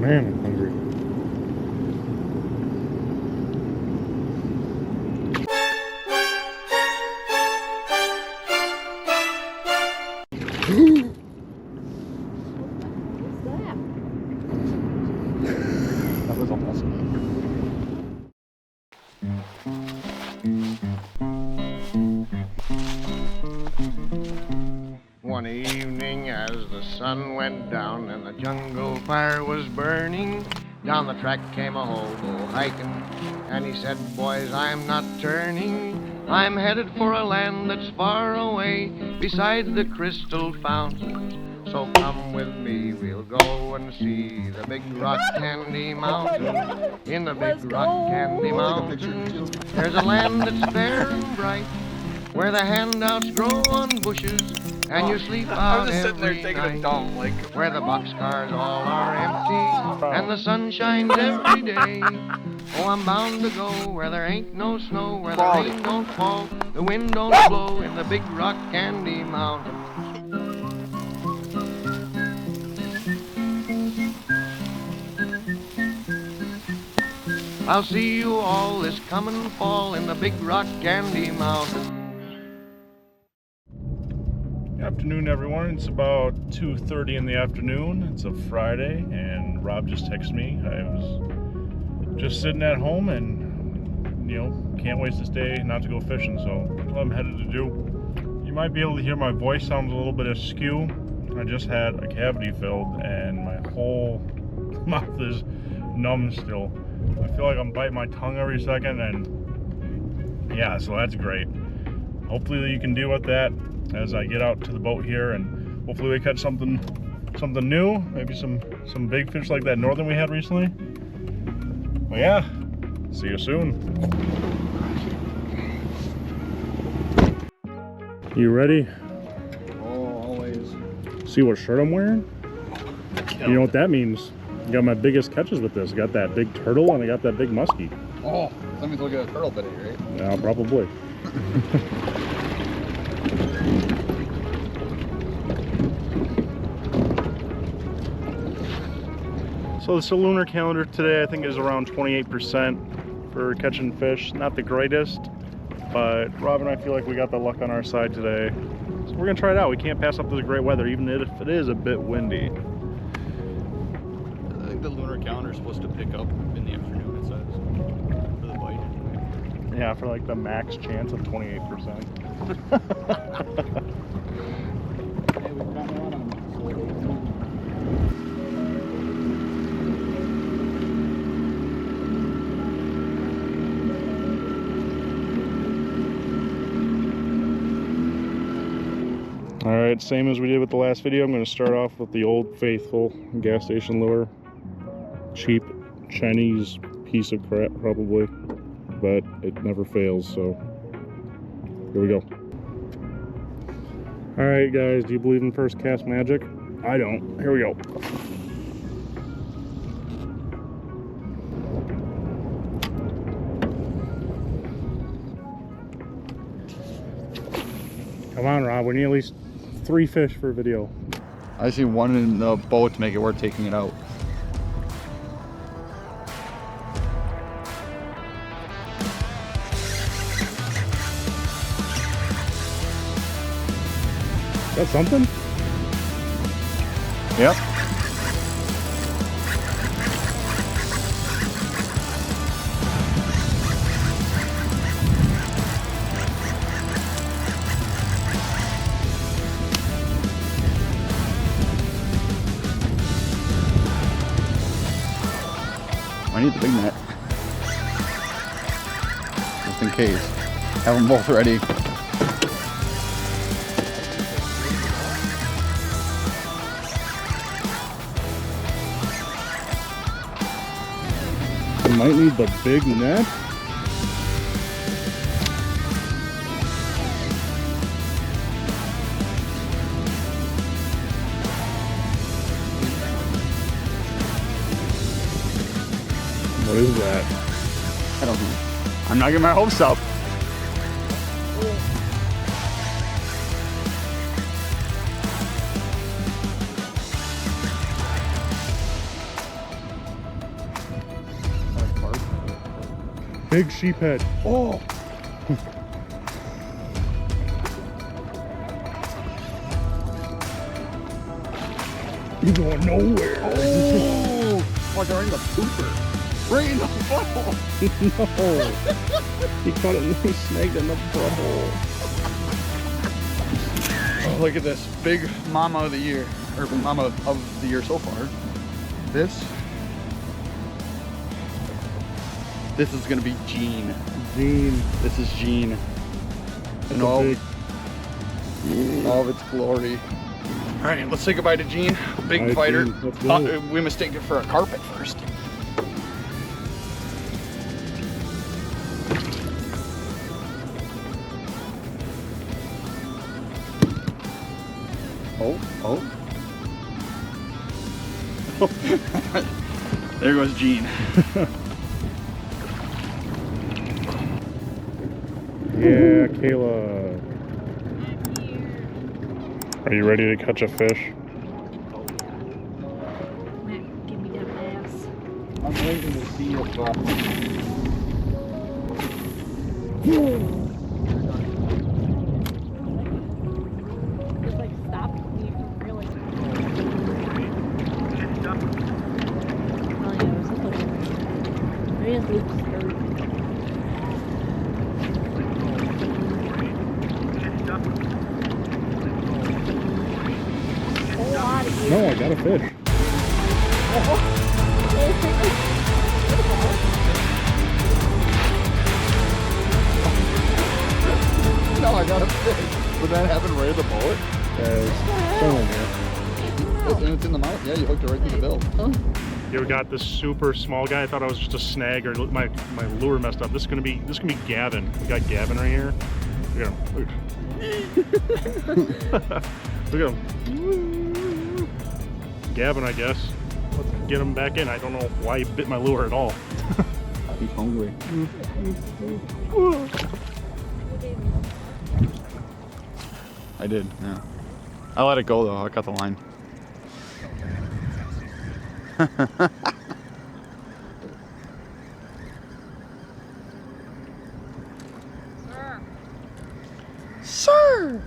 Man, I'm hungry. That was a muskie. One evening as the sun went down and the jungle fire was burning, down the track came a hobo hiking, and he said, "Boys, I'm not turning. I'm headed for a land that's far away, beside the crystal fountains. So come with me, we'll go and see the big rock candy mountain. In the big rock candy mountain, there's a land that's fair and bright, where the handouts grow on bushes, and you sleep out every night, where the boxcars all are empty, and the sun shines every day. Oh, I'm bound to go where there ain't no snow, where the rain don't fall, the wind don't blow, in the big rock candy mountain. I'll see you all this coming fall in the big rock candy mountain. Afternoon, everyone. It's about 2:30 in the afternoon. It's a Friday, and Rob just texted me. I was just sitting at home and, can't waste this day not to go fishing, so that's what I'm headed to do. You might be able to hear my voice sounds a little bit askew. I just had a cavity filled, and my whole mouth is numb still. I feel like I'm biting my tongue every second, and yeah, so that's great. Hopefully you can deal with that as I get out to the boat here, and hopefully we catch something new, maybe some big fish like that northern we had recently. Well, yeah, see you soon. You ready? Oh, always. See what shirt I'm wearing? You know what that means? I got my biggest catches with this. I got that big turtle and I got that big muskie. Oh, that means we'll get a turtle today, right? Yeah, probably. So the lunar calendar today I think is around 28% for catching fish. Not the greatest, but Rob and I feel like we got the luck on our side today. So we're gonna try it out. We can't pass up this great weather, even if it is a bit windy. I think the lunar calendar is supposed to pick up in the afternoon, it says, for the bite. Yeah, for like the max chance of 28%. Hey, we've got one on them. Alright, same as we did with the last video, I'm going to start off with the old faithful gas station lure. Cheap Chinese piece of crap probably, but it never fails, so here we go. Alright guys, do you believe in first cast magic? I don't. Here we go. Come on Rob, we need at least 3 fish for a video. I see one in the boat to make it worth taking it out. Is that something? Yep. I need the big net. Just in case. Have them both ready. You might need the big net. What is that? I don't know. I'm not getting my hopes up. Big sheephead. Oh! You're going nowhere. Oh! Oh, they're in the pooper. Right in the butthole. No. He caught it and he snagged in the butthole. Oh, look at this. Big mama of the year. Or mama of the year so far. This is gonna be Gene. Gene. This is Gene. That's In a all, big... all of its glory. All right, let's say goodbye to Gene. Big All right, fighter. Gene, let's go. We mistaked it for a carpet first. Oh. There goes Gene. Yeah, Kayla. Are you ready to catch a fish? Give me that ass. I'm waiting to see if Just like stop and you can really. Oh yeah, there's a little. There's Luke's skirt. No, I got a fish. no, I got a fish. Would that happen right at the boat? There's someone here. And it's in the mouth? Yeah, you hooked it right through the bill. You got this super small guy. I thought I was just a snag or my lure messed up. This is gonna be Gavin. We got Gavin right here. Look at him. Look at him. Gavin, I guess. Let's get him back in. I don't know why he bit my lure at all. He's hungry. I did, yeah. I let it go though. I cut the line. Sir!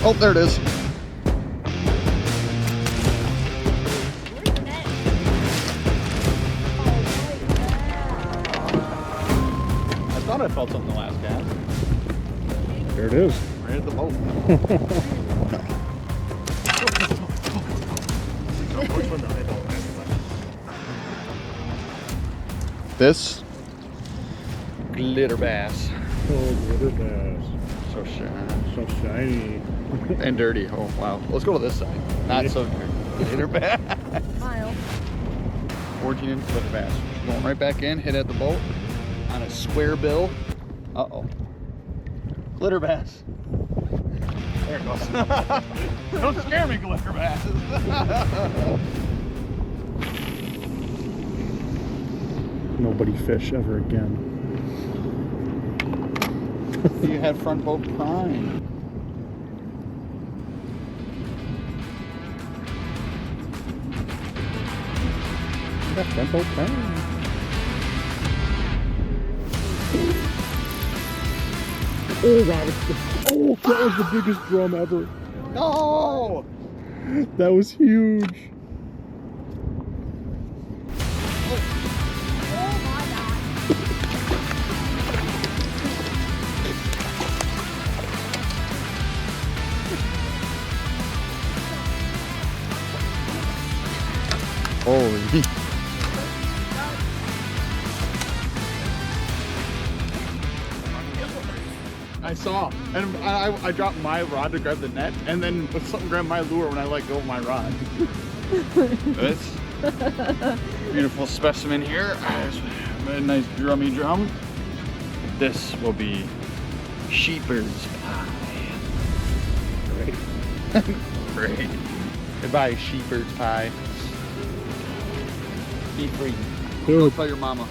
Oh, there it is. I thought I felt something the last cast. There it is. Right at the boat. This glitter bass. Oh, glitter bass. So shiny. So shiny. And dirty. Oh wow. Let's go to this side. Not so glitter bass. Smile. 14-inch glitter bass. Going right back in, hit at the boat on a square bill. Uh-oh. Glitter bass. There it goes. Don't scare me, glitter basses. Nobody fish ever again. You had front boat prime. You got front boat prime. Oh, wow. Oh, that was the biggest drum ever. No! That was huge. Holy. I saw, and I dropped my rod to grab the net, and then something grabbed my lure when I let go of my rod. This beautiful specimen here. A nice drummy drum. This will be sheeperd's pie. Great. Great. Goodbye, sheeperd's pie. Be free. Go tell your mama.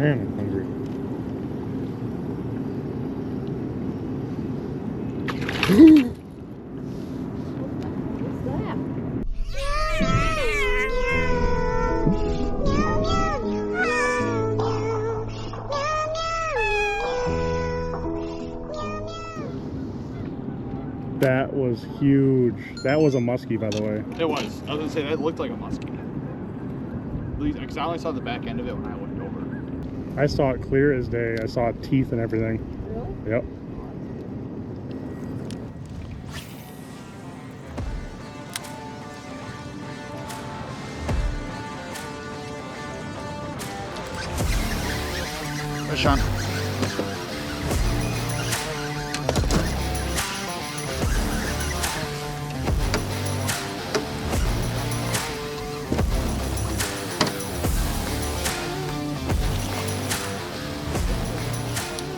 am hungry. That was huge. That was a muskie, by the way. It was. I was gonna say that looked like a muskie. Because I only saw the back end of it when I looked over. I saw it clear as day. I saw teeth and everything. Really? Yep. Hey, Sean.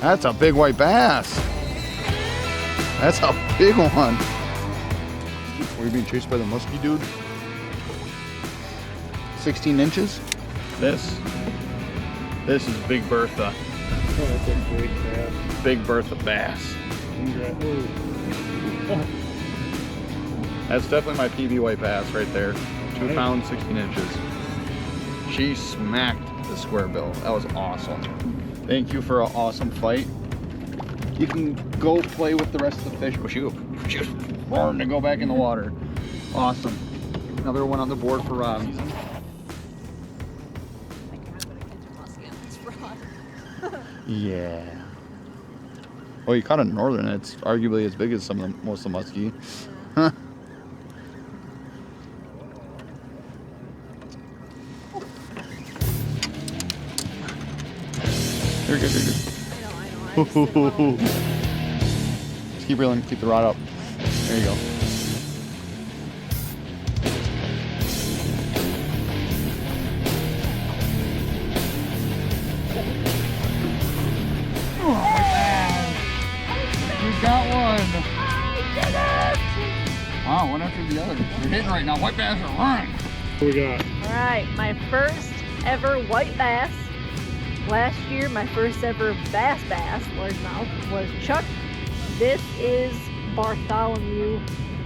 That's a big white bass. That's a big one. Were you being chased by the muskie dude? 16 inches? This is Big Bertha. Oh, that's a great bass. Big Bertha bass. That's definitely my PB white bass right there. 2 pounds, 16 inches. She smacked the square bill. That was awesome. Thank you for an awesome fight. You can go play with the rest of the fish. Oh, shoot. Burn to go back in the water. Awesome. Another one on the board for Rob. I think I'm gonna catch a muskie on this rod. Yeah. Well, you caught a northern. It's arguably as big as some of the, most of the muskie. Huh. You're good, you're good. I know. Just keep reeling, keep the rod up. There you go. We got one. Wow, one after the other. We're hitting right now. White bass are running. What we got? All right, my first ever white bass. Last year, my first ever bass, largemouth, was Chuck. This is Bartholomew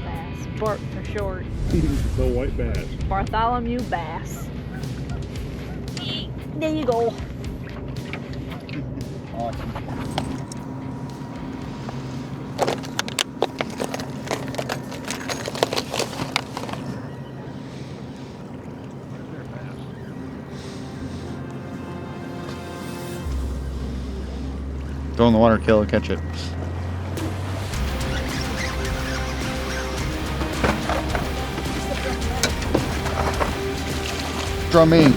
bass, Bart for short. The white bass. Bartholomew bass. There you go. Awesome. Throw in the water, kill it, catch it. Drumming.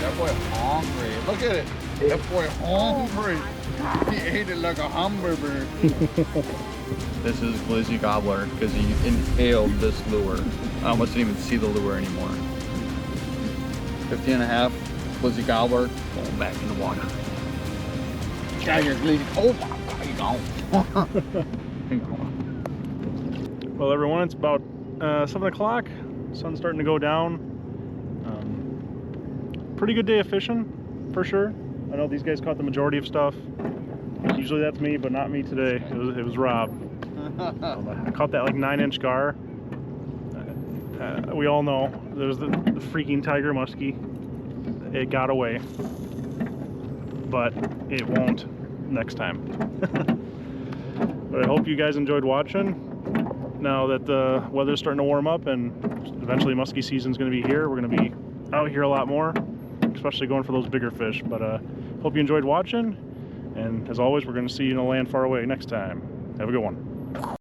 That boy hungry. Look at it. That boy hungry. He ate it like a hamburger. This is Glizzy Gobbler because he inhaled this lure. I almost didn't even see the lure anymore. 15 and a half, Glizzy Gobbler, going back in the water. Got your Glizzy. Oh my God, you gone. Well, everyone, it's about 7 o'clock. Sun's starting to go down. Pretty good day of fishing, for sure. I know these guys caught the majority of stuff. Usually that's me, but not me today. It was Rob. I caught that like 9-inch gar. We all know there's the freaking tiger muskie. It got away, but it won't next time. But I hope you guys enjoyed watching. Now that the weather's starting to warm up and eventually muskie season's going to be here, we're going to be out here a lot more, especially going for those bigger fish. But hope you enjoyed watching, and as always, we're going to see you in a land far away next time. Have a good one.